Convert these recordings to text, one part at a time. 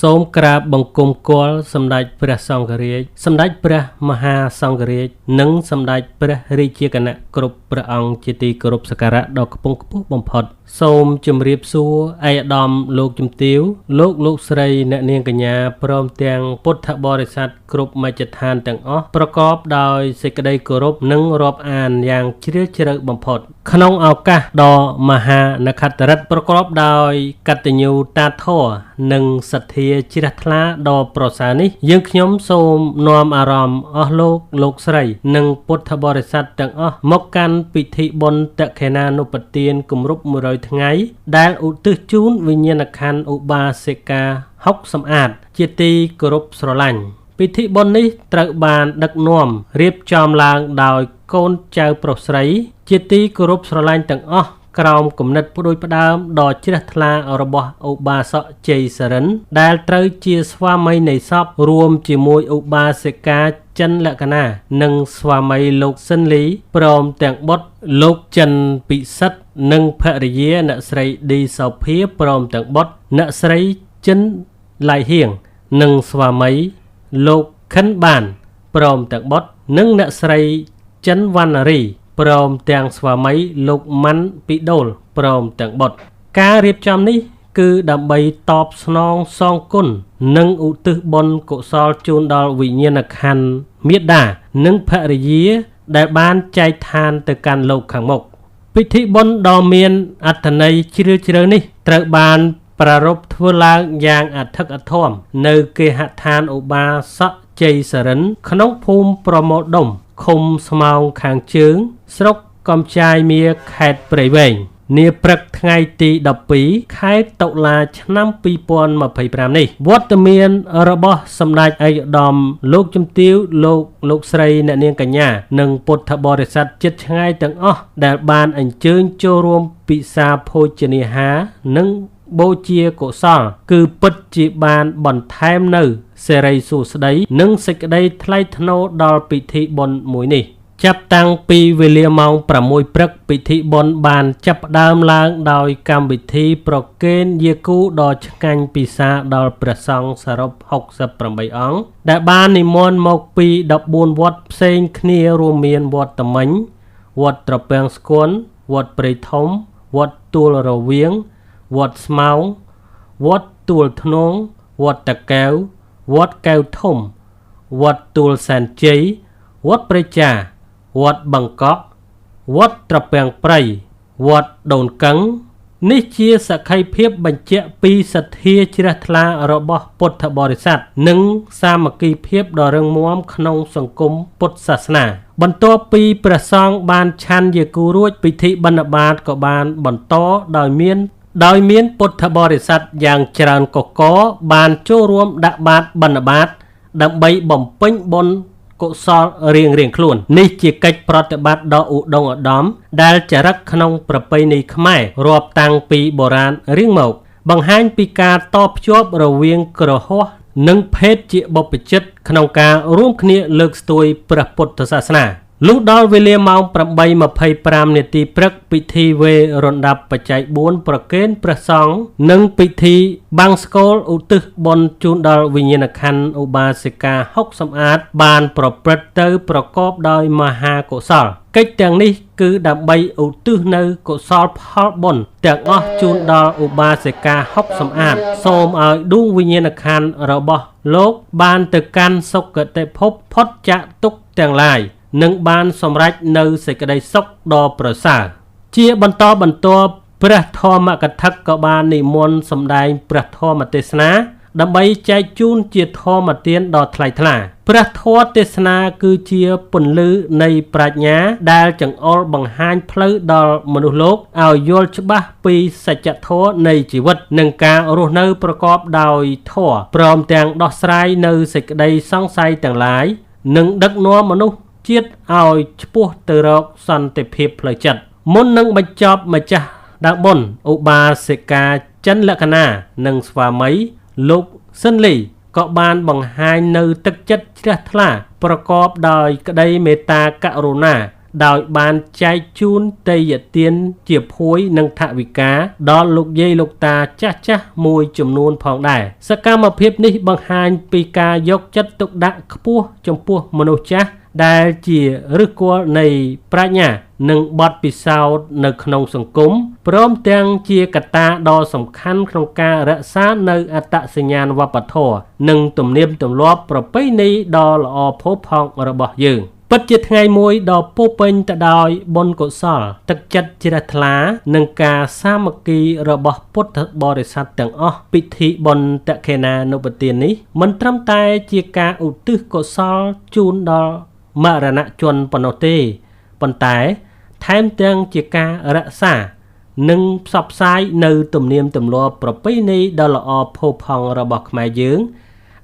សូមក្រាបបង្គំគាល់សម្ដេចព្រះសង្ឃរាជសម្ដេចព្រះមហាសង្ឃរាជនិងសម្ដេចព្រះរាជាគណៈគ្រប់ព្រះអង្គជាទីគោរពសក្ការៈដ៏ខ្ពង់ខ្ពស់បំផុតសូមជម្រាបសួរឯកឧត្តមលោកជំទាវលោកស្រីអ្នកនាងកញ្ញាព្រមទាំងពុទ្ធបរិស័ទគ្រប់មជ្ឈដ្ឋានទាំងអស់ប្រកបដោយសេចក្តីគោរពនិងរាប់អានយ៉ាងជ្រាលជ្រៅបំផុតក្នុងឱកាសដ៏មហានក្ខត្តរិទ្ធប្រកបដោយកតញ្ញូតាធម៌និងសទ្ធាជ្រះថ្លាដ៏ប្រសើរនេះយើងខ្ញុំសូមនាំអារម្មណ៍អស់លោកស្រីនិងពុទ្ធបរិស័ទទាំងអស់មកកាន់ពិធីបុណ្យតក្កេណានុប្បទានគម្រប់100ថ្ងៃដែលឧទ្ទិសជូនវិញ្ញាណក្ខន្ធឧបាសិកាហុកសំអាតជាទីគោរពស្រឡាញ់ពិធីបុណ្យនេះត្រូវបានដឹកនាំរៀបចំឡើងដោយកូនចៅប្រុសស្រីជាទីគោរពស្រឡាញ់ទាំងអស់ក្រោមគំនិតផ្ដួចផ្ដើមដ៏ជ្រះថ្លារបស់ឧបាសកជ័យសរិនដែលត្រូវជាស្វាមីនៃសពរួមជាមួយឧបាសិកាចិនលក្ខណានិងស្វាមីលោកស៊ិនលីព្រមទាំងបុត្រលោកចិនពិសិដ្ឋនិងភរិយាអ្នកស្រីឌីសោភាព្រមទាំងបុត្រអ្នកស្រីចិនឡៃហៀងនិងស្វាមីលោកខិនបានព្រមទាំងបុត្រនិងអ្នកស្រីចិនវណ្ណារីព្រមទាំងស្វាមីលោកម៉ាន់ពីដូលព្រមទាំងបុត្រការរៀបចំនេះគឺដើម្បីតបស្នងសងគុណនិងឧទ្ទិសបុណ្យកុសលជូនដល់វិញ្ញាណក្ខន្ធមាតានិងភរិយាដែលបានចែកឋានទៅកាន់លោកខាងមុខពិធីបុណ្យដ៏មានអត្ថន័យជ្រាលជ្រៅនេះត្រូវបានប្រារព្ធធ្វើឡើងយ៉ាងអធិកអធមនៅគេហដ្ឋានឧបាសកជ័យសរិនក្នុងភូមិប្រមោដុំឃុំស្មោងខាងជើងស្រុកកំចាយមាខេត្តព្រៃវែងនាព្រឹកថ្ងៃទី12ខែតុលាឆ្នាំ2025នេះវត្តមានរបស់សម្ដេចឯកឧត្តមលោកជំទាវលោកស្រីអ្នកនាងកញ្ញានិងពុទ្ធបរិស័ទជិតឆ្ងាយទាំងអស់ដែលបានអញ្ជើញចូលរួមពិសាភោជនាហារនិងបូជាកុសលគឺពិតជាបានបន្ថែមនៅសេរីសួស្តីនិងសេចក្តីថ្លៃថ្នូរដល់ពិធីបុណ្យមួយនេះចាប់តាំងពីវេលាម៉ោង6ព្រឹកពិធីបុណ្យបានចាប់ផ្ដើមឡើងដោយកម្មវិធីប្រគេនយាគូដ៏ឆ្ងាញ់ពិសាដល់ព្រះសង្ឃសរុប68អង្គដែលបាននិមន្តមកពី14វត្តផ្សេងគ្នារួមមានវត្តតមិញវត្តត្រពាំងស្គន់វត្តព្រៃធំវត្តទួលរវៀងវត្តស្មោងវត្តទួលធ្នងវត្តតាកែវវត្តកែវធំវត្តទួលសែនជ័យវត្តព្រះចាវត្តបង្កក់វត្តត្រពាំងព្រៃវត្តដូនកឹងនេះជាសក្ខីភាពបញ្ជាក់ពីសទ្ធាជ្រះថ្លារបស់ពុទ្ធបរិស័ទនិងសាមគ្គីភាពដ៏រឹងមាំក្នុងសង្គមពុទ្ធសាសនាបន្ទាប់ពីព្រះសង្ឃបានឆាន់យាគូរួចពិធីបិណ្ឌបាតក៏បានបន្តដោយមានពុទ្ធបរិស័ទយ៉ាងច្រើនកុះករបានចូលរួមដាក់បាតបិណ្ឌបាតដើម្បីបំពេញបុណ្យកុសលរៀងៗខ្លួននេះជាកិច្ចប្រតិបត្តិដ៏ឧត្តមឧត្តមដែលចារឹកក្នុងប្រពៃណីខ្មែររាប់តាំងពីបុរាណរៀងមកបង្ហាញពីការតភ្ជាប់រវាងគ្រហស្ថនិងភេទជាបព្វជិតក្នុងការរួមគ្នាលើកស្ទួយព្រះពុទ្ធសាសនាលុះដល់វេលាម៉ោង 8:25 នាទីព្រឹកពិធីវេរណ្ដាប់បច្ច័យ4ប្រគេនព្រះសង្ឃនិងពិធីបាំងស្កូលឧទ្ទិសបុណ្យជូនដល់វិញ្ញាណក្ខន្ធឧបាសិកាហុកសំអាតបានប្រព្រឹត្តទៅប្រកបដោយមហាកុសលកិច្ចទាំងនេះគឺដើម្បីឧទ្ទិសនៅកុសលផលបុណ្យទាំងអស់ជូនដល់ឧបាសិកាហុកសំអាតសូមឲ្យដួងវិញ្ញាណក្ខន្ធរបស់លោកបានទៅកាន់សុគតិភពផុតចាកទុក្ខទាំងឡាយនិងបានសម្រេចនៅសេចក្តីសុខដ៏ប្រសើរជាបន្តបន្ទាប់ព្រះធម្មកថាក៏បាននិមន្តសម្ដែងព្រះធម៌ទេសនាដើម្បីចែកជូនជាធម្មទានដ៏ថ្លៃថ្លាព្រះធម៌ទេសនាគឺជាពន្លឺនៃប្រាជ្ញាដែលចង្អុលបង្ហាញផ្លូវដល់មនុស្សលោកឲ្យយល់ច្បាស់ពីសច្ចធម៌នៃជីវិតនិងការរស់នៅប្រកបដោយធម៌ព្រមទាំងដោះស្រាយនៅសេចក្តីសង្ស័យទាំងឡាយនិងដឹកនាំមនុស្សជាតិឲ្យឆ្ពោះទៅរកសន្តិភាពផ្លូវចិត្តមុននឹងបញ្ចប់ម្ចាស់ដើមបុណ្យឧបាសិកាចិនលក្ខណានិងស្វាមីលោកស៊ិនលីក៏បានបង្ហាញនៅទឹកចិត្តជ្រះថ្លាប្រកបដោយក្តីមេត្តាករុណា ដោយបានចែកជូនទេយ្យទានជាភួយនិងថវិកាដល់លោកយាយលោកតាចាស់មួយចំនួនផងដែរសកម្មភាពនេះបង្ហាញពីការយកចិត្តទុកដាក់ខ្ពស់ចំពោះមនុស្សចាស់ដែលជាឫសគល់នៃប្រាជ្ញានិងបទពិសោធន៍នៅក្នុងសង្គមព្រមទាំងជាកត្តាដ៏សំខាន់ក្នុងការរក្សានៅអត្តសញ្ញាណវប្បធម៌និងទំនៀមទម្លាប់ប្រពៃណីដ៏ល្អផូរផង់របស់យើងពិតជាថ្ងៃមួយដ៏ពោរពេញទៅដោយបុណ្យកុសលទឹកចិត្តជ្រះថ្លានិងការសាមគ្គីរបស់ពុទ្ធបរិស័ទទាំងអស់ពិធីបុណ្យតក្កេណានុប្បទាននេះមិនត្រឹមតែជាការឧទ្ទិសកុសលជូនដល់មរណជនប៉ុណ្ណោះទេប៉ុន្តែថែមទាំងជាការរក្សានិងផ្សព្វផ្សាយនៅទំនៀមទម្លាប់ប្រពៃណីដ៏ល្អផូរផង់របស់ខ្មែរយើង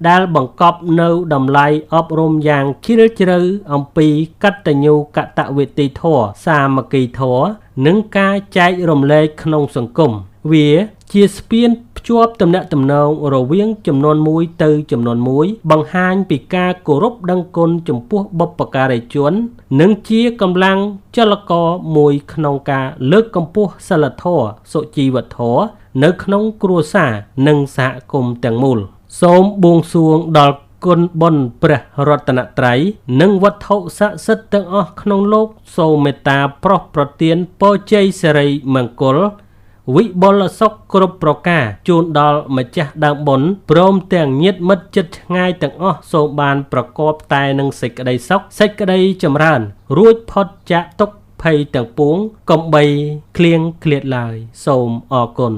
ដែលបង្កប់នៅតម្លៃអប់រំយ៉ាងជ្រាលជ្រៅអំពីកតញ្ញូកតវេទីធម៌សាមគ្គីធម៌និងការចែករំលែកក្នុងសង្គមវាជាស្ពានភ្ជាប់ទំនាក់ទំនងរវាងចំនួនមួយទៅចំនួនមួយបង្ហាញពីការគោរពដឹងគុណចំពោះបុព្វការីជននិងជាកម្លាំងចលករមួយក្នុងការលើកកម្ពស់សីលធម៌សុជីវធម៌នៅក្នុងគ្រួសារនិងសហគមន៍ទាំងមូលសូមបួងសួងដល់គុណបុណ្យព្រះរតនត្រ័យនិងវត្ថុស័ក្តិសិទ្ធិទាំងអស់ក្នុងលោកសូមមេត្តាប្រោះប្រទានពរជ័យសិរីមង្គលវិបុលសុខគ្រប់ប្រការជូនដល់ម្ចាស់ដើមបុណ្យព្រមទាំងញាតិមិត្តជិតឆ្ងាយទាំងអស់សូមបានប្រកបតែនឹងសេចក្តីសុខសេចក្តីចម្រើនរួចផុតចាកទុក្ខភ័យទាំងពួងកុំបីឃ្លៀងឃ្លាតឡើយសូមអរគុណ